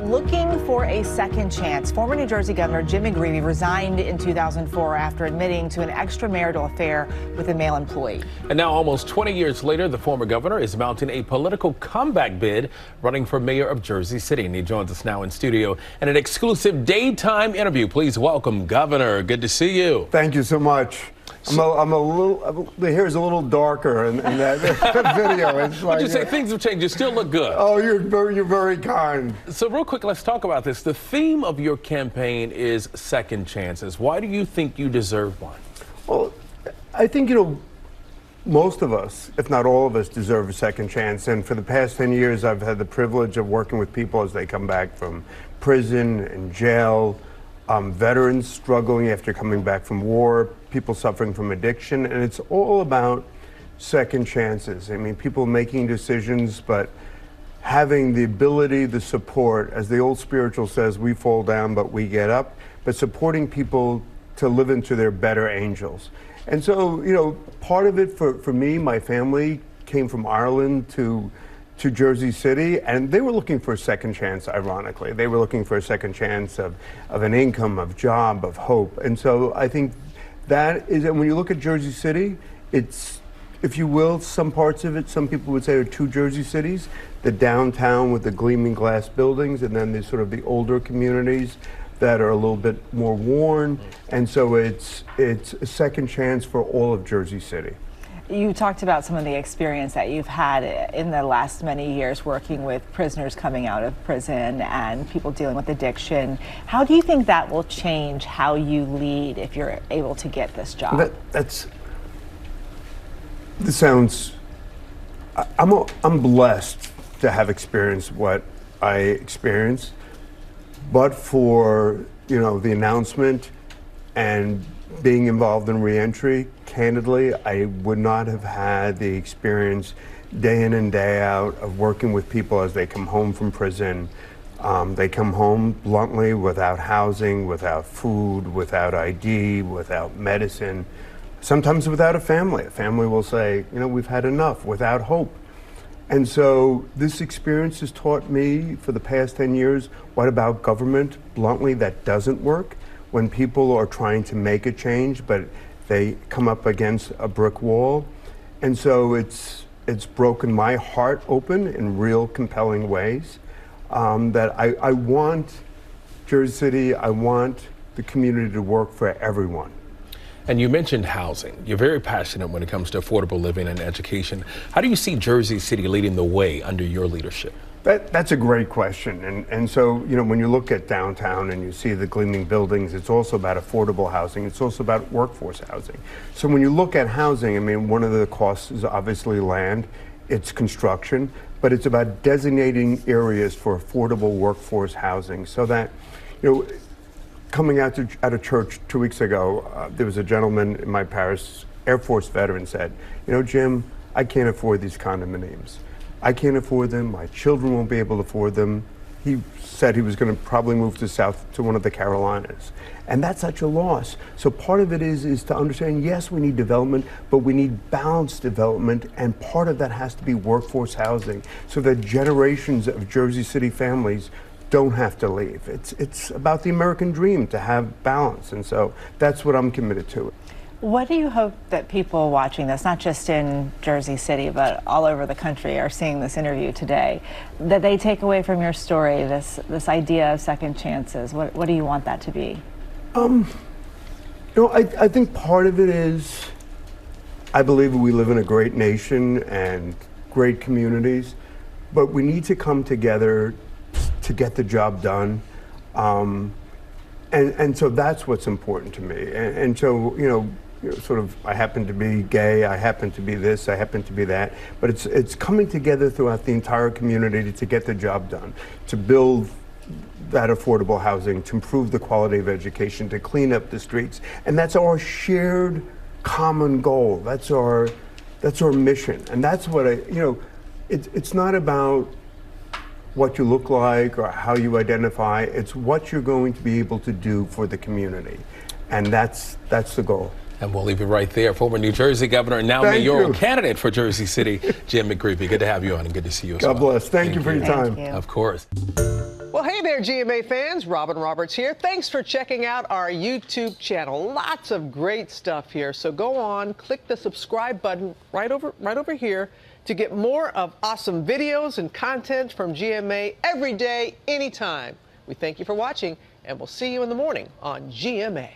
looking for a second chance. Former New Jersey Governor Jim McGreevey resigned in 2004 after admitting to an extramarital affair with a male employee. And now, almost 20 years later, the former governor is mounting a political comeback bid, running for mayor of Jersey City. And he joins us now in studio in an exclusive daytime interview. Please welcome Governor. Good to see you. Thank you so much. I'm a little, the hair's a little darker in that video. It's like, Would you say things have changed? You still look good. Oh, you're very kind. So real quick, let's talk about this. The theme of your campaign is second chances. Why do you think you deserve one? Well, I think, most of us, if not all of us, deserve a second chance. And for the past 10 years, I've had the privilege of working with people as they come back from prison and jail, veterans struggling after coming back from war, people suffering from addiction, and it's all about second chances. I mean, people making decisions, but having the ability, the support, as the old spiritual says, we fall down, but we get up, but supporting people to live into their better angels. And so, part of it for me, my family came from Ireland to Jersey City, and they were looking for a second chance, ironically. They were looking for a second chance of an income, of job, of hope. And so I think that is, and when you look at Jersey City, it's, if you will, some parts of it, some people would say are two Jersey cities, the downtown with the gleaming glass buildings, and then there's sort of the older communities that are a little bit more worn. And so it's a second chance for all of Jersey City. You talked about some of the experience that you've had in the last many years working with prisoners coming out of prison and people dealing with addiction. How do you think that will change how you lead if you're able to get this job? I'm blessed to have experienced what I experienced, but for, the announcement and being involved in reentry, candidly, I would not have had the experience day in and day out of working with people as they come home from prison. They come home bluntly without housing, without food, without ID, without medicine, sometimes without a family. A family will say, we've had enough, without hope. And so this experience has taught me for the past 10 years, what about government, bluntly, that doesn't work? When people are trying to make a change, but they come up against a brick wall. And so it's broken my heart open in real compelling ways, that I want Jersey City, I want the community to work for everyone. And you mentioned housing. You're very passionate when it comes to affordable living and education. How do you see Jersey City leading the way under your leadership? That's a great question. And so, when you look at downtown and you see the gleaming buildings, it's also about affordable housing. It's also about workforce housing. So when you look at housing, one of the costs is obviously land, it's construction, but it's about designating areas for affordable workforce housing so that, coming out of church 2 weeks ago, there was a gentleman in my parish, Air Force veteran, said, Jim, I can't afford these condominiums. I can't afford them. My children won't be able to afford them. He said he was going to probably move to one of the Carolinas. And that's such a loss. So part of it is to understand, yes, we need development, but we need balanced development. And part of that has to be workforce housing so that generations of Jersey City families don't have to leave. It's about the American dream to have balance. And so that's what I'm committed to. What do you hope that people watching this, not just in Jersey City, but all over the country, are seeing this interview today, that they take away from your story, this idea of second chances? What do you want that to be? I think part of it is, I believe we live in a great nation and great communities, but we need to come together to get the job done. And so that's what's important to me. And so, I happen to be gay, I happen to be this, I happen to be that, but it's coming together throughout the entire community to get the job done, to build that affordable housing, to improve the quality of education, to clean up the streets. And that's our shared common goal. That's our mission. And that's what it's not about what you look like or how you identify, it's what you're going to be able to do for the community. And that's the goal. And we'll leave it right there. Former New Jersey Governor and now mayoral candidate for Jersey City, Jim McGreevey. Good to have you on and good to see you as well. God bless. Thank you for your time. Of course. Well, hey, Hey there, GMA fans. Robin Roberts here. Thanks for checking out our YouTube channel. Lots of great stuff here. So go on, click the subscribe button right over here to get more of awesome videos and content from GMA every day, anytime. We thank you for watching, and we'll see you in the morning on GMA.